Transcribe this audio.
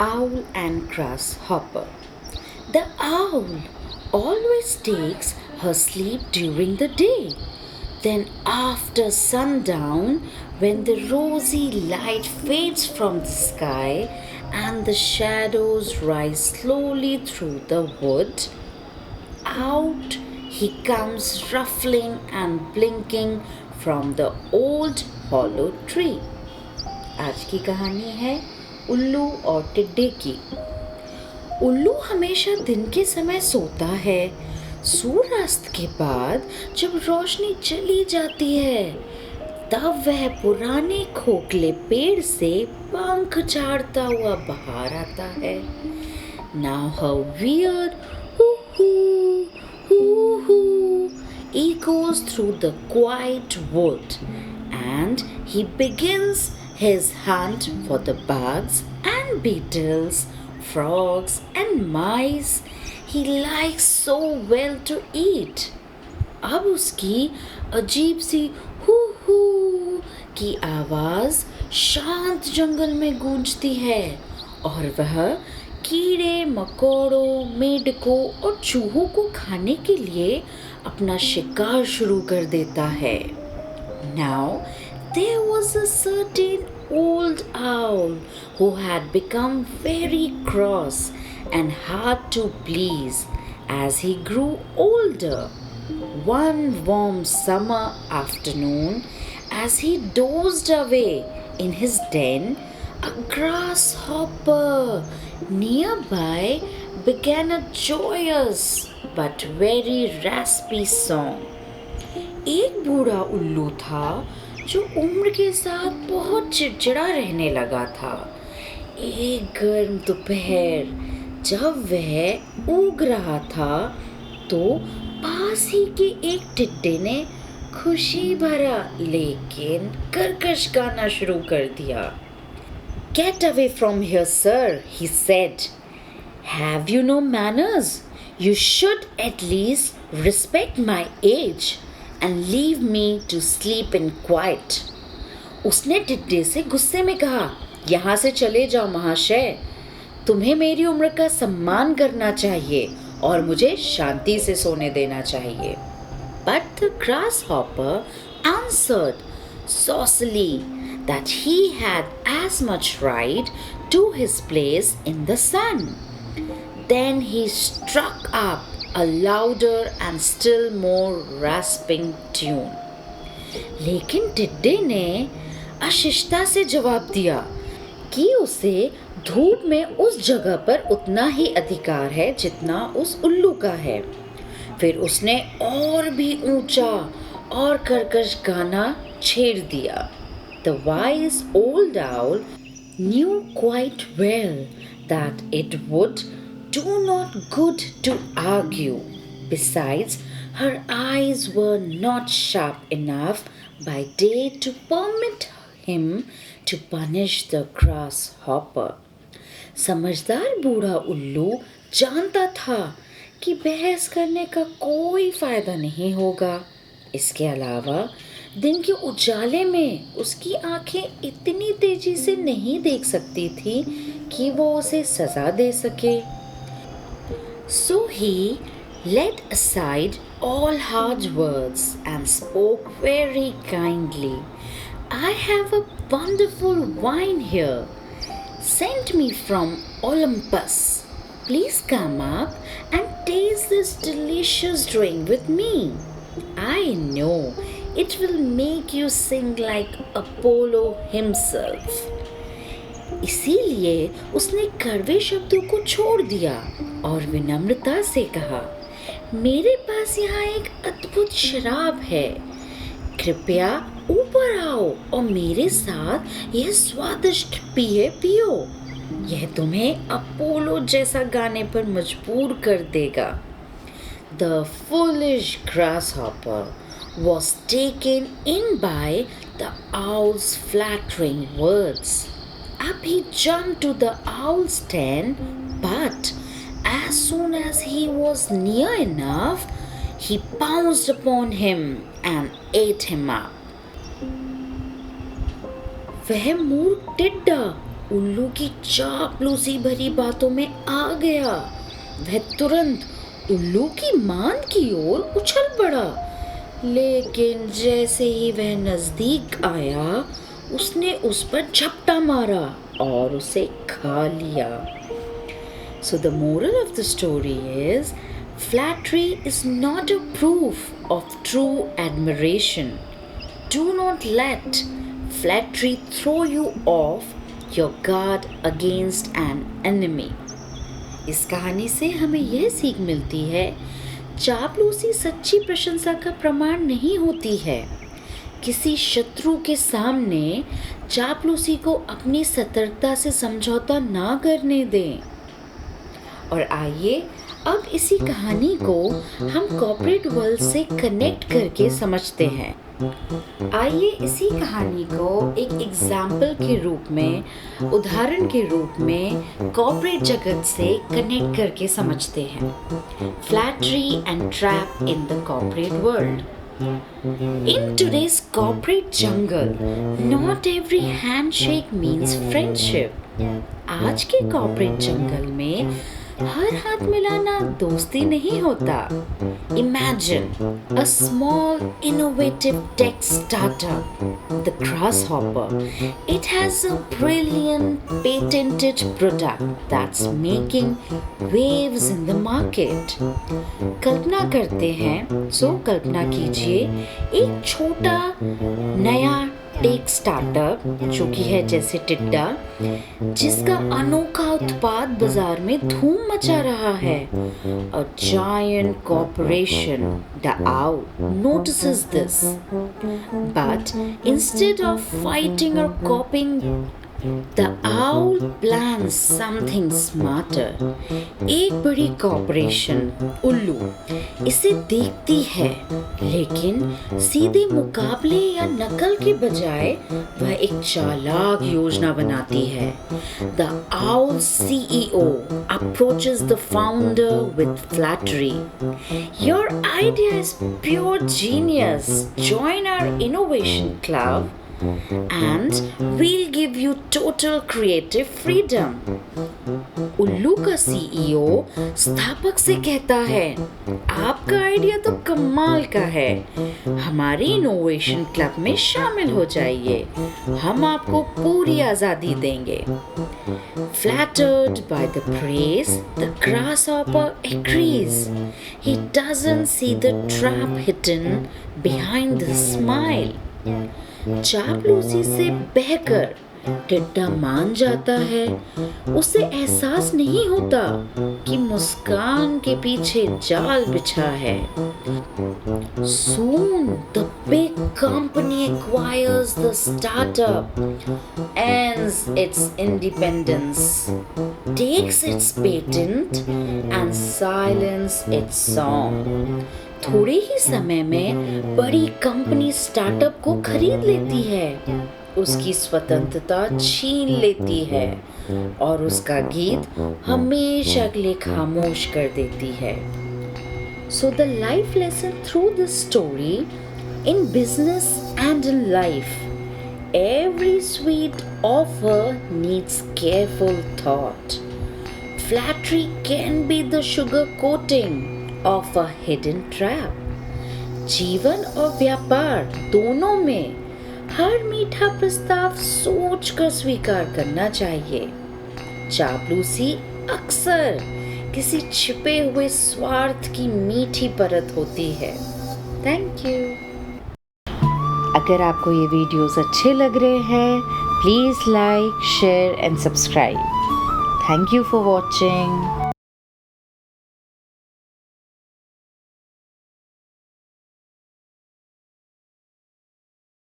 Owl and Grasshopper. The owl always takes her sleep during the day. Then, after sundown, when the rosy light fades from the sky and the shadows rise slowly through the wood, out he comes ruffling and blinking from the old hollow tree. आज की कहानी है उल्लू और टिड्डे की। उल्लू हमेशा दिन के समय सोता है। सूर्यास्त के बाद जब रोशनी चली जाती है तब वह पुराने खोखले पेड़ से पंख झाड़ता हुआ बाहर आता है। Now her weird hoo hoo echoes through the quiet wood, and he begins his hunt for the bugs and beetles, frogs and mice he likes so well to eat. अब उसकी अजीब सी हू हू की आवाज शांत जंगल में गूंजती है और वह कीड़े मकोड़ों, मेंढकों और चूहों को खाने के लिए अपना शिकार शुरू कर देता है। Now there was a certain old owl who had become very cross and hard to please as he grew older. One warm summer afternoon, as he dozed away in his den, a grasshopper nearby began a joyous but very raspy song. एक बूढ़ा उल्लू था जो उम्र के साथ बहुत चिड़चिड़ा रहने लगा था। एक गर्म दोपहर जब वह ऊग रहा था तो पास ही के एक टिड्डे ने खुशी भरा लेकिन कर्कश गाना शुरू कर दिया। Get away from here, sir, he said. Have you no manners? You should at least respect my age and leave me to sleep in quiet. उसने टिड्डे से गुस्से में कहा, यहाँ से चले जाओ महाशय, तुम्हें मेरी उम्र का सम्मान करना चाहिए और मुझे शांति से सोने देना चाहिए। But the grasshopper answered saucily that he had as much right to his place in the sun. Then he struck up a louder and still more rasping tune. लेकिन टिड्डे ने अशिष्टता से जवाब दिया कि उसे धूप में उस जगह पर उतना ही अधिकार है जितना उस उल्लू का है। फिर उसने और भी ऊंचा और कर्कश गाना छेड़ दिया। The wise old owl knew quite well that it would do not good to argue. Besides, her eyes were not sharp enough by day to permit him to punish the grasshopper. समझदार बूढ़ा उल्लू जानता था कि बहस करने का कोई फायदा नहीं होगा। इसके अलावा दिन के उजाले में उसकी आंखें इतनी तेजी से नहीं देख सकती थी कि वो उसे सजा दे सके। So he laid aside all hard words and spoke very kindly. I have a wonderful wine here, sent me from Olympus. Please come up and taste this delicious drink with me. I know it will make you sing like Apollo himself. इसीलिए उसने कड़वे शब्दों को छोड़ दिया और विनम्रता से कहा, मेरे पास यहाँ एक अद्भुत शराब है, कृपया ऊपर आओ और मेरे साथ यह स्वादिष्ट पेय पियो। यह तुम्हें अपोलो जैसा गाने पर मजबूर कर देगा। The foolish grasshopper was taken in by the owl's flattering words. Up he jumped to the owl's den, but as soon as he was near enough, he pounced upon him and ate him up. वह मूर्ख टिड्डा उल्लू की चापलूसी भरी बातों में आ गया। वह तुरंत उल्लू की मांद की ओर उछल पड़ा, लेकिन जैसे ही वह नजदीक आया उसने उस पर झपटा मारा और उसे खा लिया। So the moral of the story is, flattery is not a proof of true admiration. Do not let flattery throw you off your guard against an enemy. इस कहानी से हमें यह सीख मिलती है, चापलूसी सच्ची प्रशंसा का प्रमाण नहीं होती है। किसी शत्रु के सामने चापलूसी को अपनी सतर्कता से समझौता ना करने दें। और आइए अब इसी कहानी को हम कॉर्पोरेट वर्ल्ड से कनेक्ट करके समझते हैं। आइए इसी कहानी को एक एग्जाम्पल के रूप में, उदाहरण के रूप में कॉर्पोरेट जगत से कनेक्ट करके समझते हैं। Flattery and trap in the corporate world. In today's corporate jungle, not every handshake means friendship. आज के कॉर्पोरेट जंगल में हर हाथ मिलाना दोस्ती नहीं होता। Imagine a small innovative tech startup, the Grasshopper. It has a brilliant patented product that's making waves in the market. कल्पना करते हैं, कल्पना कीजिए एक छोटा नया टेक स्टार्टअप जो कि है जैसे टिड्डा, जिसका अनोखा उत्पाद बाजार में धूम मचा रहा है। A giant corporation, the owl, notices this. But instead of fighting or copying, the owl plans something smarter. एक बड़ी कॉर्पोरेशन उल्लू इसे देखती है, लेकिन सीधे मुकाबले या नकल के बजाय वह एक चालाक योजना बनाती है। The owl CEO approaches the founder with flattery. Your idea is pure genius. Join our innovation club and we'll give you total creative freedom. उल्लू का सीईओ स्थापक से कहता है, आपका आइडिया तो कमाल का है, हमारी इनोवेशन क्लब में शामिल हो जाइए, हम आपको पूरी आजादी देंगे। Flattered by the praise, the grasshopper agrees. He doesn't see the trap hidden behind the smile. चापलूसी से बहकर टिड्डा मान जाता है। उसे एहसास नहीं होता कि मुस्कान के पीछे जाल बिछा है। Soon the big company acquires the startup, ends its independence, takes its patent and silence its song. थोड़े ही समय में बड़ी कंपनी स्टार्टअप को खरीद लेती है, उसकी स्वतंत्रता छीन लेती है और उसका गीत हमेशा के लिए खामोश कर देती है। So the life lesson through this story, in business and in life, every sweet offer needs careful thought. Flattery can be the sugar coating of a hidden trap. जीवन और व्यापार दोनों में हर मीठा प्रस्ताव सोच कर स्वीकार करना चाहिए। चापलूसी अक्सर किसी छिपे हुए स्वार्थ की मीठी परत होती है। Thank you. अगर आपको ये वीडियोस अच्छे लग रहे हैं, please like, share and subscribe. Thank you for watching.